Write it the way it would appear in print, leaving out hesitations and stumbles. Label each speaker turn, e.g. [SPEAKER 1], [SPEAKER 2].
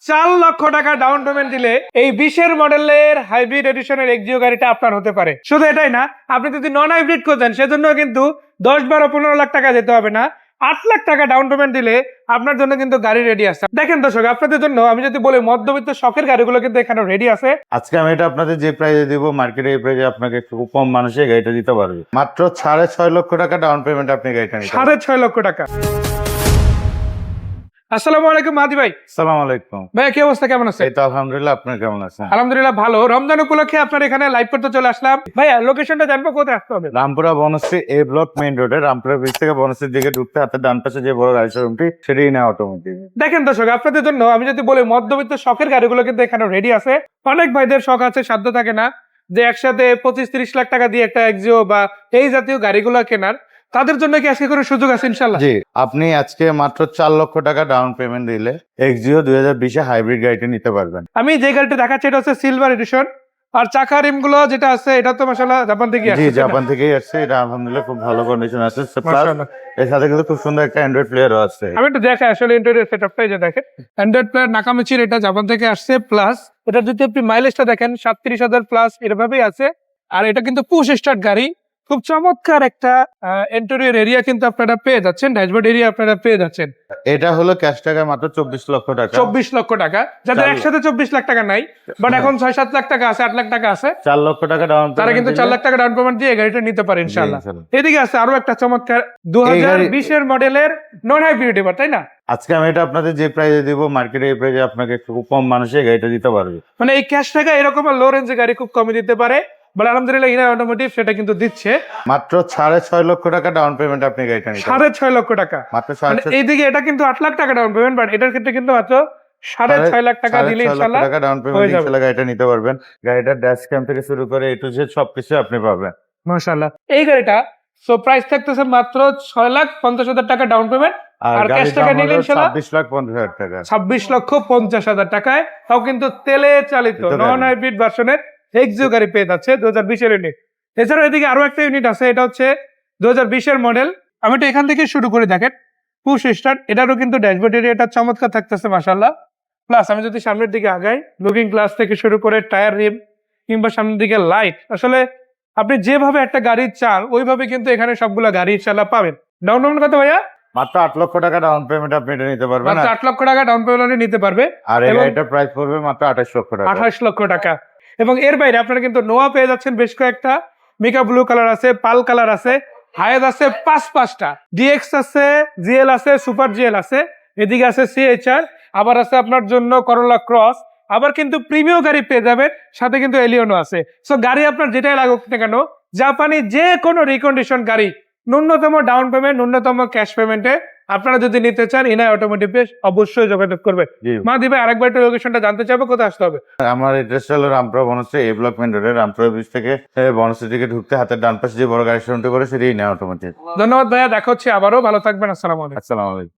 [SPEAKER 1] 4 লক্ষ টাকা down payment দিলে এই 20-এর মডেলের হাইব্রিড এডিশনের এক্সিও গাড়িটা আপনার হতে পারে। শুধু এটাই না, আপনি যদি নন হাইব্রিড খোঁজেন সেজন্য কিন্তু 10, 12, 15 লাখ টাকা দিতে হবে না। 8 লাখ টাকা ডাউন পেমেন্ট দিলে আপনার জন্য কিন্তু গাড়ি রেডি আছে। দেখেন দর্শক, আপনাদের জন্য আমি যদি বলি মধ্যবিত্ত শখের গাড়িগুলো কিন্তু এখানে রেডি আছে।
[SPEAKER 2] আজকে আমি এটা আপনাদের যে প্রাইসে দিব, মার্কেটে এই প্রাইসে আপনাকে খুব কম মানুষে গাড়িটা দিতে পারবে। মাত্র 6.5 লক্ষ টাকা ডাউন পেমেন্ট আপনি গাড়িটা নিতে পারবেন।
[SPEAKER 1] 6.5 লক্ষ টাকা। আসসালামু আলাইকুম মাহাদি ভাই।
[SPEAKER 2] আসসালামু আলাইকুম
[SPEAKER 1] ভাই, কি অবস্থা, কেমন আছে?
[SPEAKER 2] এই তো আলহামদুলিল্লাহ, আপনার কেমন আছেন?
[SPEAKER 1] আলহামদুলিল্লাহ ভালো। রমজান উপলক্ষে আপনার এখানে লাইভ করতে চলে আসলাম। ভাইয়া, লোকেশনটা জানবো, কোথায় আসতে হবে?
[SPEAKER 2] রামপুরা বনশ্রী এ ব্লক মেইন রোডে, রামপুরা ব্রিজ থেকে বনশ্রীর দিকে ঢুকতে হাতের ডান পাশে যে বড় গাড়ি শোরুমটি, সেটাই না অটোমোটিভ।
[SPEAKER 1] দেখেন দর্শক, আপনাদের জন্য আমি যদি বলি মধ্যবিত্ত শখের গাড়িগুলো কিন্তু এখানে রেডি আছে। অনেক ভাইদের শখ আছে, সাধ্য থাকে না যে একসাথে 25-30 লাখ টাকা দিয়ে একটা এক্সিও বা এই জাতীয় গাড়িগুলো কেনার। তাদের জন্য কি আজকে কোনো সুযোগ আছে ইনশাল্লাহ?
[SPEAKER 2] জি, আপনি আজকে মাত্র 4 লক্ষ টাকা ডাউন পেমেন্ট দিলে এক্সিও 2020 হাইব্রিড গাড়িটি নিতে পারবেন।
[SPEAKER 1] আমি যে গাড়িটা দেখাচ্ছি এটা হচ্ছে সিলভার এডিশন। আর চাকা রিম গুলো যেটা আছে এটা তো মাশাআল্লাহ জাপান থেকে
[SPEAKER 2] জি,
[SPEAKER 1] আসছে।
[SPEAKER 2] জাপান থেকেই আসছে। এটা আলহামদুলিল্লাহ খুব ভালো কন্ডিশন আছে। প্লাস
[SPEAKER 1] মাশাআল্লাহ।
[SPEAKER 2] এর সাথে কিন্তু খুব সুন্দর একটা অ্যান্ড্রয়েড প্লেয়ারও আছে।
[SPEAKER 1] আমি একটু দেখাই আসলে ইন্টেরিয়র সেটআপটা। এই যে দেখেন, অ্যান্ড্রয়েড প্লেয়ার নাকামিচির, এটা জাপান থেকে আসছে। প্লাস এটা যদি আপনি মাইলেজটা দেখেন 37,000 প্লাস এরভাবেই আছে। আর এটা কিন্তু পুশ স্টার্ট গাড়ি। খুব চমৎকার একটা ইন্টেরিয়র এরিয়া কিন্তু আপনারা পেয়ে যাচ্ছেন, ড্যাশবোর্ড এরিয়া আপনারা পেয়ে যাচ্ছেন।
[SPEAKER 2] এটা হলো ক্যাশ টাকা মাত্র 24 লক্ষ টাকা।
[SPEAKER 1] 24 লক্ষ টাকা, যাদের একসাথে 24 লাখ টাকা নাই, বাট এখন 6-7 লাখ টাকা আছে, 8 লাখ টাকা আছে,
[SPEAKER 2] 4 লক্ষ টাকা ডাউন
[SPEAKER 1] তারা কিন্তু 4 লাখ টাকা ডাউন পেমেন্ট দিয়ে এই গাড়িটা নিতে পারে ইনশাআল্লাহ। এদিকে আছে আরো একটা চমৎকার 2020-এর মডেলের নন হাইব্রিড, এবার তাই না?
[SPEAKER 2] আজকে আমি এটা আপনাদের যে প্রাইসে দিব, মার্কেটে এই প্রাইসে আপনাকে খুব কম মানুষে গাড়িটা দিতে পারবে।
[SPEAKER 1] মানে এই ক্যাশ টাকা এরকম লো রেঞ্জে গাড়ি খুব কমই দিতে পারে, বাট আলহামদুলিল্লাহ হিনা অটোমোটিভ সেটা কিন্তু দিচ্ছে।
[SPEAKER 2] মাত্র 6.5 লক্ষ টাকা ডাউন পেমেন্ট আপনি গাড়িটা নিতে পারবেন।
[SPEAKER 1] 6.5 লক্ষ টাকা
[SPEAKER 2] মাত্র
[SPEAKER 1] মানে
[SPEAKER 2] 6.5
[SPEAKER 1] এইদিকে এটা কিন্তু 8 লাখ টাকা ডাউন পেমেন্ট, বাট এটার ক্ষেত্রে কিন্তু মাত্র 6.5 লাখ টাকা দিলে ইনশাআল্লাহ
[SPEAKER 2] টাকা ডাউন পেমেন্ট
[SPEAKER 1] হয়ে যাবে।
[SPEAKER 2] ইনশাআল্লাহ গাড়িটা নিতে পারবেন। গাড়িটার ড্যাশ ক্যাম থেকে শুরু করে এ টু জেড সবকিছু আপনি পাবেন।
[SPEAKER 1] মাশাআল্লাহ। এই গাড়িটা সো প্রাইস থাকতেছে মাত্র 6,50,000 টাকা ডাউন পেমেন্ট, আর ক্যাশ টাকা নিলে ইনশাআল্লাহ
[SPEAKER 2] 26,50,000 টাকা।
[SPEAKER 1] 26,50,000 টাকায়, তাও কিন্তু তেলে চালিত নন হাইব্রিড ভার্সনের এক্সিও গাড়ি পেয়ে যাচ্ছে 2020-এর ইউনিট। এছাড়াও এদিকে আরো একটা ইউনিট আছে, এটা হচ্ছে 2020-এর মডেল। আমি তো এখান থেকে শুরু করে দেখেন, পুশ স্টার্ট, এটারও কিন্তু ড্যাশবোর্ড এরিয়াটা চমৎকার থাকতেছে মাশাআল্লাহ। প্লাস আমি যদি সামনের দিকে আগাই, লুকিং গ্লাস থেকে শুরু করে টায়ার রিম কিংবা সামনের দিকে লাইট, আসলে আপনি যেভাবে একটা গাড়ি চান ওইভাবে কিন্তু এখানে সবগুলা গাড়ি ইনশাআল্লাহ পাবেন। ডাউন পেমেন্ট কত ভাইয়া?
[SPEAKER 2] মাত্র 8 লক্ষ টাকা ডাউন পেমেন্ট আপনি এটা নিতে পারবেন।
[SPEAKER 1] মাত্র 8 লক্ষ টাকা ডাউন পেমেন্ট নিতে পারবে।
[SPEAKER 2] আর এই
[SPEAKER 1] এবং
[SPEAKER 2] গাড়িটার প্রাইস পড়বে মাত্র 28 লক্ষ টাকা।
[SPEAKER 1] 28 লক্ষ টাকা। এবং এর বাইরে আপনারা কিন্তু নোয়া পেয়ে যাচ্ছেন বেশ কয়েকটা। মিকা ব্লু কালার আছে, পাল কালার আছে, হায়াজ আছে 5-5টা, ডিএক্স আছে, জিএল আছে, সুপার জিএল আছে, এদিকে আছে সিএইচআর, আবার আছে আপনার জন্য করোলা ক্রস, আবার কিন্তু প্রিমিয়াম গাড়ি পেয়ে যাবেন, সাথে কিন্তু এলিয়নও আছে। সো গাড়ি আপনার যেটাই লাগুক না কেন, জাপানি যে কোনো রিকন্ডিশন গাড়ি ন্যূনতম ডাউন পেমেন্ট, ন্যূনতম ক্যাশ পেমেন্টে আপনারা যদি নিতে চান ইনাই অটোমোটিভে অবশ্যই যোগাযোগ করবেন। মাহাদি ভাই, আরেকবার একটু লোকেশনটা জানতে চাইবো, কোথায় আসতে হবে?
[SPEAKER 2] আমার এড্রেস হলো রামপুরা বনশ্রী এ ব্লক মেইন রোডে, রামপুরা ব্রিজ থেকে বনশ্রী দিকে ঢুকতে হাতের ডান পাশে যে বড় গাড়ি শোরুমটি করে, সেটাই না অটোমোটিভ।
[SPEAKER 1] ধন্যবাদ ভাইয়া, দেখা হচ্ছে আবারও। ভালো থাকবেন। আসসালামু আলাইকুম।
[SPEAKER 2] আসসালামু আলাইকুম।